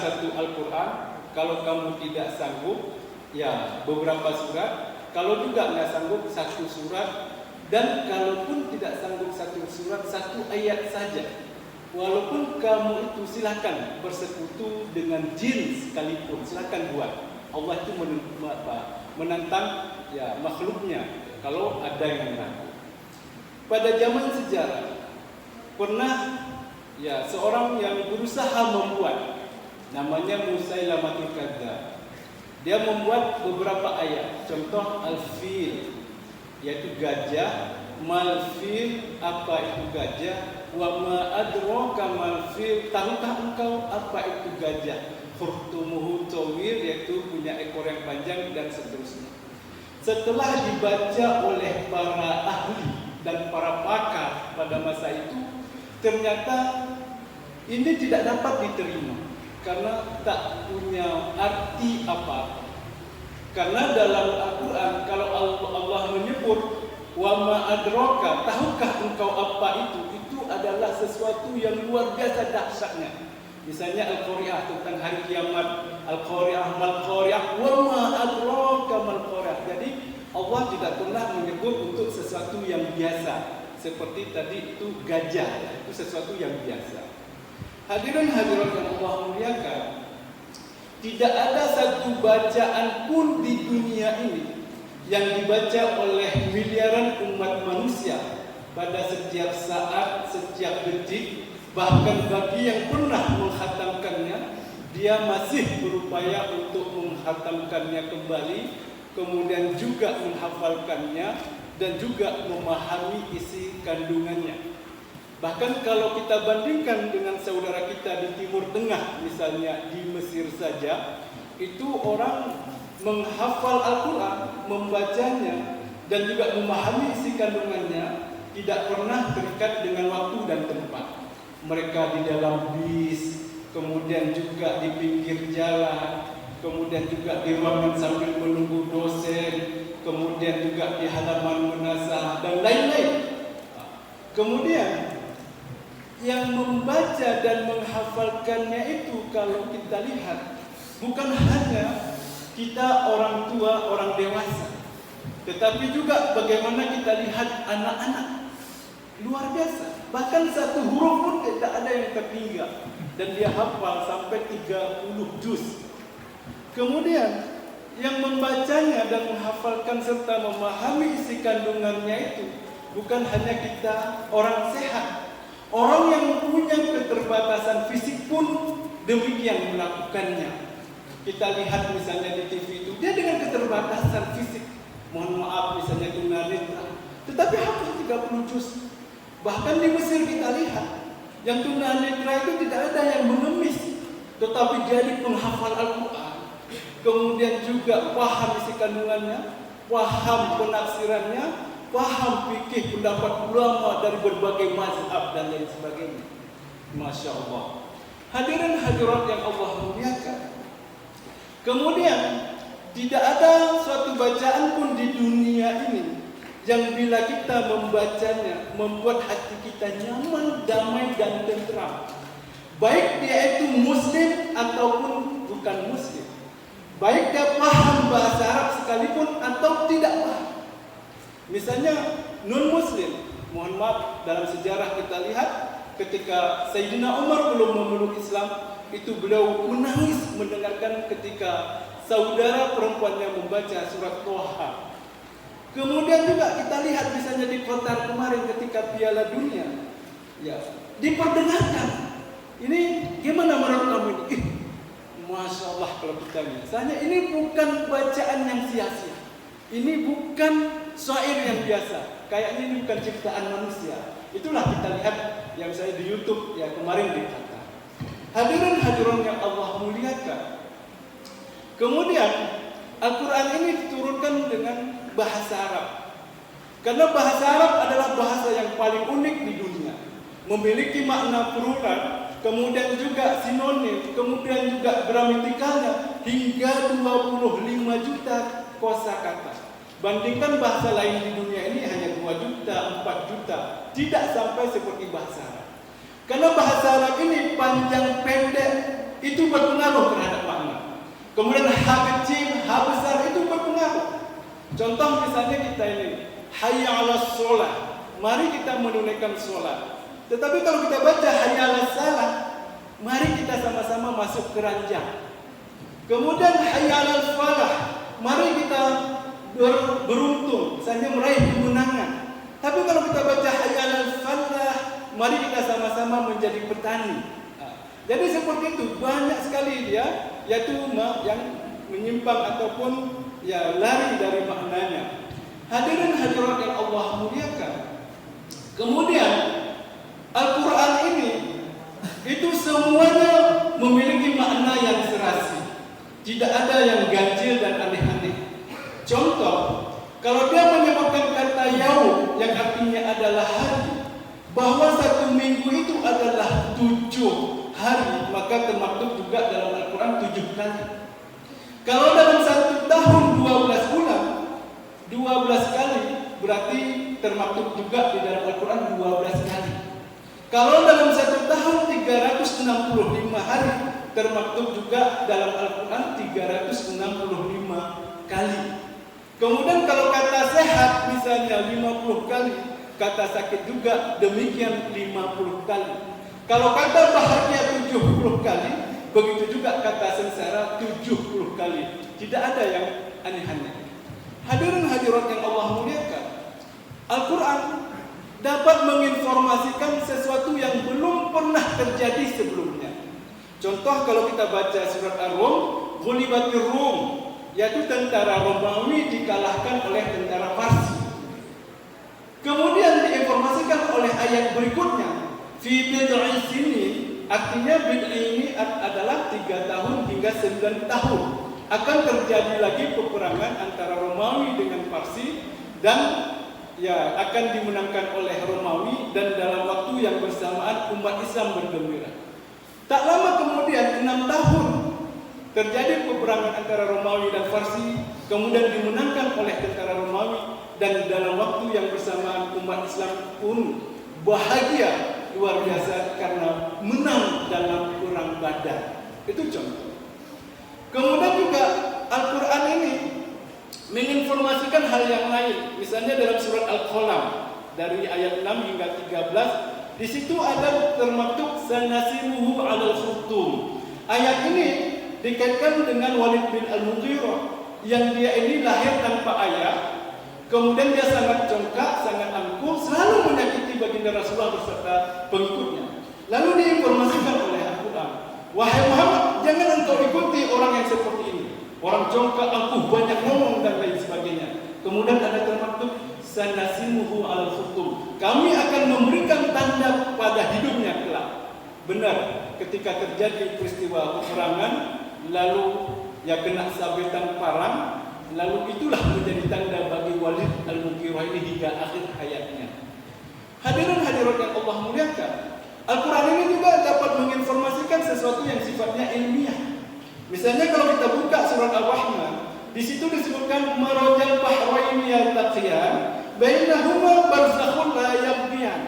satu Al-Quran. Kalau kamu tidak sanggup, ya beberapa surat. Kalau juga nggak sanggup, satu surat. Dan kalaupun tidak sanggup satu surat, satu ayat saja. Walaupun kamu itu silakan bersekutu dengan jin sekalipun, silakan buat. Allah itu menantang ya makhluknya kalau ada yang ragu. Pada zaman sejarah pernah ya seorang yang berusaha membuat, namanya Musailamatul Kadzdzab. Dia membuat beberapa ayat, contoh al-fil, yaitu gajah. Mal-fil, apa itu gajah? Wa ma adraka mal-fil, tahukah engkau apa itu gajah? Khurtumuhu tawil, yaitu punya ekor yang panjang, dan seterusnya. Setelah dibaca oleh para ahli dan para pakar pada masa itu, ternyata ini tidak dapat diterima karena tak punya arti apa-apa. Karena dalam Al-Quran, kalau Allah menyebut wa ma adraka, tahukah engkau apa itu adalah sesuatu yang luar biasa dahsyatnya. Misalnya Al-Qari'ah tentang hari kiamat, Al-Qari'ah mal-Qari'ah, wa ma adraka mal-Qari'ah. Jadi Allah tidak pernah menyebut untuk sesuatu yang biasa. Seperti tadi itu gajah, itu sesuatu yang biasa. Hadirin hadirat yang Allah muliakan, tidak ada satu bacaan pun di dunia ini yang dibaca oleh miliaran umat manusia pada setiap saat, setiap detik, bahkan bagi yang pernah menghatamkannya, dia masih berupaya untuk menghatamkannya kembali, kemudian juga menghafalkannya dan juga memahami isi kandungannya. Bahkan kalau kita bandingkan dengan saudara kita di Timur Tengah, misalnya di Mesir saja, itu orang menghafal Al-Quran, membacanya, dan juga memahami isi kandungannya, tidak pernah terikat dengan waktu dan tempat. Mereka di dalam bis, kemudian juga di pinggir jalan, kemudian juga di ruangan sambil menunggu dosen, kemudian juga di halaman menazah, dan lain-lain. Kemudian yang membaca dan menghafalkannya itu, kalau kita lihat, bukan hanya kita orang tua, orang dewasa, tetapi juga bagaimana kita lihat anak-anak. Luar biasa. Bahkan satu huruf pun tidak ada yang tertinggal, dan dia hafal sampai 30 juz. Kemudian yang membacanya dan menghafalkan serta memahami isi kandungannya itu bukan hanya kita orang sehat. Orang yang punya keterbatasan fisik pun demikian melakukannya. Kita lihat misalnya di TV itu, dia dengan keterbatasan fisik, mohon maaf misalnya tunanetra, tetapi hafal 30 juz. Bahkan di Mesir kita lihat, yang tunanetra itu tidak ada yang mengemis, tetapi jadi penghafal Al-Quran. Kemudian juga paham isi kandungannya, paham penafsirannya, paham fikih pendapat ulama dari berbagai mazhab dan lain sebagainya. Masya Allah. Hadirin hadirat yang Allah muliakan. Kemudian tidak ada suatu bacaan pun di dunia ini yang bila kita membacanya membuat hati kita nyaman, damai dan tentram. Baik dia itu muslim ataupun bukan muslim. Baik dia paham bahasa Arab sekalipun atau tidak paham. Misalnya non-muslim, mohon maaf, dalam sejarah kita lihat ketika Sayyidina Umar belum memeluk Islam, itu beliau menangis mendengarkan ketika saudara perempuannya membaca surat Toha. Kemudian juga kita lihat misalnya di Qatar kemarin ketika Piala Dunia, ya diperdengarkan. Ini gimana menurut kamu ini? Masya Allah kalau kita misalnya ini bukan bacaan yang sia-sia. Ini bukan syair yang biasa. Kayaknya ini bukan ciptaan manusia. Itulah kita lihat yang saya di YouTube ya kemarin di Qatar. Hadirin hadirin yang Allah muliakan. Kemudian Al-Quran ini diturunkan dengan bahasa Arab. Karena bahasa Arab adalah bahasa yang paling unik di dunia. Memiliki makna plural, kemudian juga sinonim, kemudian juga gramatikalnya hingga 25 juta kosakata. Bandingkan bahasa lain di dunia ini hanya 2 juta, 4 juta, tidak sampai seperti bahasa Arab. Karena bahasa Arab ini panjang pendek, itu berpengaruh terhadap makna. Kemudian H kecil, H besar itu berpengaruh. Contoh misalnya kita ini, hayya 'alas shalah, mari kita menunaikan sholat. Tetapi kalau kita baca hayya 'alas salah, mari kita sama-sama masuk keranjang. Kemudian hayya 'alal falah, mari kita beruntung, misalnya meraih kemenangan. Tapi kalau kita baca hayya 'alal falah, mari kita sama-sama menjadi petani. Jadi seperti itu, banyak sekali dia yaitu yang menyimpang ataupun ya lari dari maknanya. Hadirin hadirat yang Allah muliakan. Kemudian Al-Quran ini itu semuanya memiliki makna yang serasi. Tidak ada yang ganjil dan aneh-aneh. Contoh, kalau dia menyebutkan kata yaum yang artinya adalah hari, bahwa satu minggu itu adalah 7 hari, maka termaktub juga dalam Al-Quran 7 kali. Kalau dalam satu tahun 12 bulan, 12 kali, berarti termaktub juga di dalam Al-Quran 12 kali. Kalau dalam satu tahun 365 hari, termaktub juga dalam Al-Quran 365 kali. Kemudian kalau kata sehat misalnya 50 kali, kata sakit juga demikian 50 kali. Kalau kata bahagia 70 kali, begitu juga kata sengsara 70 kali. Tidak ada yang aneh-aneh. Hadirin hadirat yang Allah muliakan, Al-Quran dapat menginformasikan sesuatu yang belum pernah terjadi sebelumnya. Contoh kalau kita baca surat Ar-Rum, ghulibatir Rum, yaitu tentara Romawi dikalahkan oleh tentara Parsi. Kemudian diinformasikan oleh ayat berikutnya, fi bid'i sini, artinya bid'i ini adalah 3 tahun hingga 9 tahun akan terjadi lagi peperangan antara Romawi dengan Parsi, dan ya akan dimenangkan oleh Romawi, dan dalam waktu yang bersamaan umat Islam bergembira. Tak lama kemudian 6 tahun terjadi peperangan antara Romawi dan Parsi, kemudian dimenangkan oleh tentara Romawi, dan dalam waktu yang bersamaan umat Islam pun bahagia luar biasa karena menang dalam perang Badar. Itu contoh. Kemudian juga Al-Quran ini menginformasikan hal yang lain. Misalnya dalam surat Al-Qalam dari ayat 6 hingga 13, di situ ada termaktub sanasimuhu 'alal khurtum. Ayat ini dikaitkan dengan Walid bin Al-Mughirah yang dia ini lahir tanpa ayah, kemudian dia sangat congkak, sangat angkuh, selalu menyakiti baginda Rasulullah beserta pengikutnya. Lalu diinformasikan oleh Al-Quran, wahai Muhammad, jangan engkau ikuti orang yang seperti ini, orang congkak, angkuh, banyak ngomong dan lain sebagainya. Kemudian ada termaktub sanasimuhu 'alal khurtum, kami akan memberikan tanda pada hidupnya kelak. Benar, ketika terjadi peristiwa peperangan, lalu ya kena sabetan parang, lalu itulah menjadi tanda bagi Walid Al-Mughirah ini hingga akhir hayatnya. Hadirin hadirat yang Allah muliakan, Al-Quran ini juga dapat menginformasikan sesuatu yang sifatnya ilmiah. Misalnya kalau kita buka surat Al-Rahman, di situ disebutkan marajal bahraini yaltaqiyan bainahuma barzakhun la yabghiyan.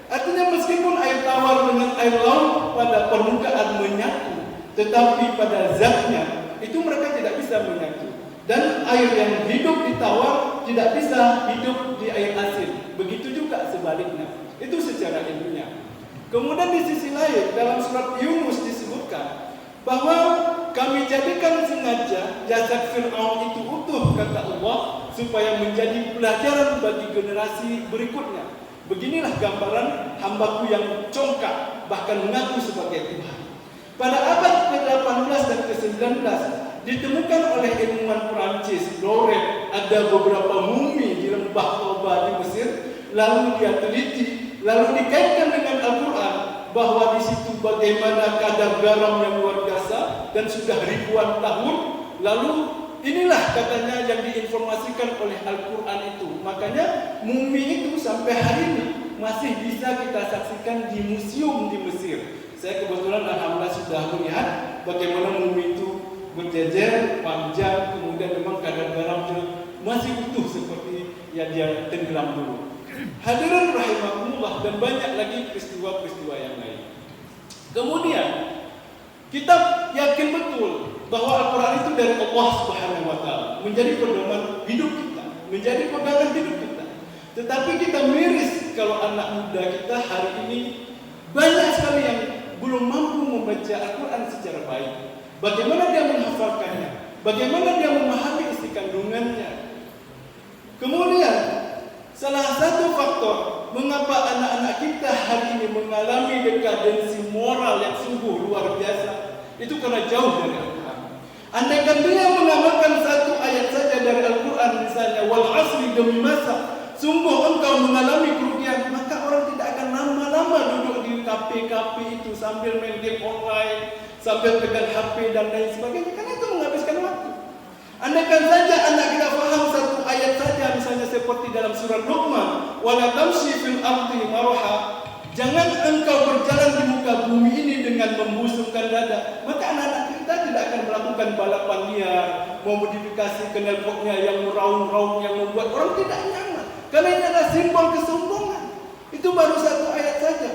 Artinya meskipun air tawar dengan air laut pada permukaan menyatu, tetapi pada zatnya itu mereka tidak bisa menyatu. Dan air yang hidup di tawar tidak bisa hidup di air asin. Begitu juga sebaliknya. Itu secara ilmiah. Kemudian di sisi lain dalam surat Yunus disebutkan bahwa kami jadikan sengaja jasad Fir'aun itu utuh, kata Allah, supaya menjadi pelajaran bagi generasi berikutnya. Beginilah gambaran hambaku yang congkak, bahkan mengaku sebagai Tuhan. Pada abad ke-18 dan ke-19 ditemukan oleh ilmuwan Perancis Loret ada beberapa mumi di lembah Toba di Mesir. Lalu dia teliti, lalu dikaitkan dengan Al-Quran bahwa di situ bagaimana kadar garam yang luar biasa dan sudah ribuan tahun. Lalu inilah katanya yang diinformasikan oleh Al-Quran itu. Makanya mumi itu sampai hari ini masih bisa kita saksikan di museum di Mesir. Saya kebetulan alhamdulillah sudah melihat bagaimana mumi itu berjejer, panjang, kemudian memang kadar garamnya masih utuh seperti yang dia tenggelam dulu. Hadirin rahimakumullah, dan banyak lagi peristiwa-peristiwa yang lain. Kemudian Kita yakin betul bahwa Al-Quran itu dari Allah Subhanahu wa Ta'ala, menjadi pedoman hidup kita, menjadi pegangan hidup kita. Tetapi kita miris kalau anak muda kita hari ini banyak sekali yang belum mampu membaca Al-Quran secara baik. Bagaimana dia menghafalkannya? Bagaimana dia memahami isi kandungannya? Kemudian salah satu faktor mengapa anak-anak kita hari ini mengalami dekadensi moral yang sungguh luar biasa, itu karena jauh dari Al-Quran. Andaikan dia mengamalkan satu ayat saja dari Al-Quran, misalnya wal asri, demi masa sungguh engkau mengalami kerugian, maka orang tidak akan lama-lama duduk di kafe-kafe itu sambil main game online, sambil pegang HP dan lain sebagainya, karena itu menghabiskan waktu. Andaikan saja anak kita faham satu ayat saja, misalnya seperti dalam surah Luqman, wala tamshi fil ardi maraha, jangan engkau berjalan di muka bumi ini dengan membusungkan dada, maka anak-anak kita tidak akan melakukan balapan liar, memodifikasi knalpotnya yang meraung-raung yang membuat orang tidak nyaman, karena ini adalah simbol kesombongan. Itu baru satu ayat saja.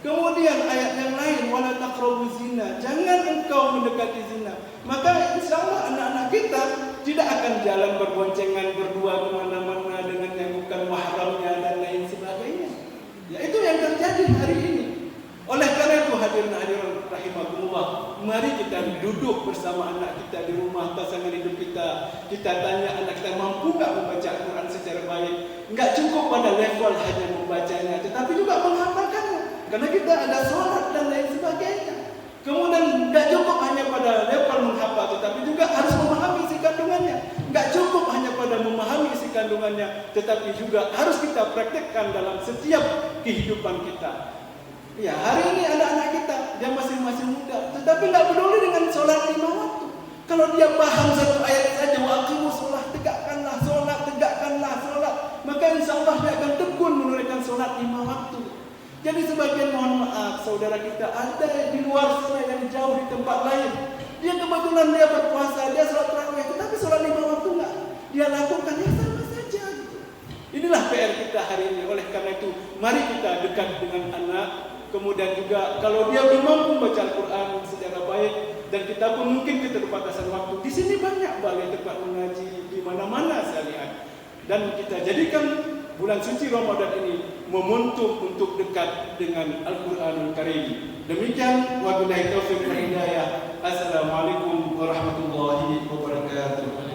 Kemudian ayat yang lain, wala taqrabuz zina, jangan engkau mendekati zina. Maka insyaallah anak-anak kita tidak akan jalan berboncengan berdua kemana-mana dengan yang bukan mahramnya dan lain sebagainya. Ya, itu yang terjadi hari ini. Oleh karena itu hadirin rahimakumullah, mari kita duduk bersama anak kita di rumah, pasangan hidup kita. Kita tanya anak kita mampu enggak membaca Al-Quran secara baik. Enggak cukup pada level hanya membacanya, tetapi juga menghafalkannya. Karena kita ada sholat dan lain sebagainya. Kemudian enggak cukup hanya pada level menghafal, tetapi juga harus memahami isi kandungannya. Enggak cukup hanya pada memahami isi kandungannya, tetapi juga harus kita praktekkan dalam setiap kehidupan kita. Ya, hari ini anak-anak kita, dia masih muda, tetapi enggak peduli dengan sholat 5 waktu. Kalau dia paham satu ayat saja, wa aqimus sholat, tegakkanlah sholat, maka insyaallah dia akan tekun menunaikan sholat 5 waktu. Jadi sebagian mohon maaf, saudara kita ada di luar sana yang jauh di tempat lain. Dia kebetulan dia berpuasa, dia sholat tarawih, tetapi sholat 5 waktu enggak dia lakukan, ya sama saja gitu. Inilah PR kita hari ini. Oleh karena itu, mari kita dekat dengan anak. Kemudian juga kalau dia belum mampu membaca Al-Quran secara baik, dan kita pun mungkin keterbatasan waktu. Di sini banyak balai tempat mengaji di mana-mana saya lihat. Dan kita jadikan bulan suci Ramadan ini momentum untuk dekat dengan Al-Quranul Karim. Demikian, wabillahi taufiq wal hidayah. Assalamualaikum warahmatullahi wabarakatuh.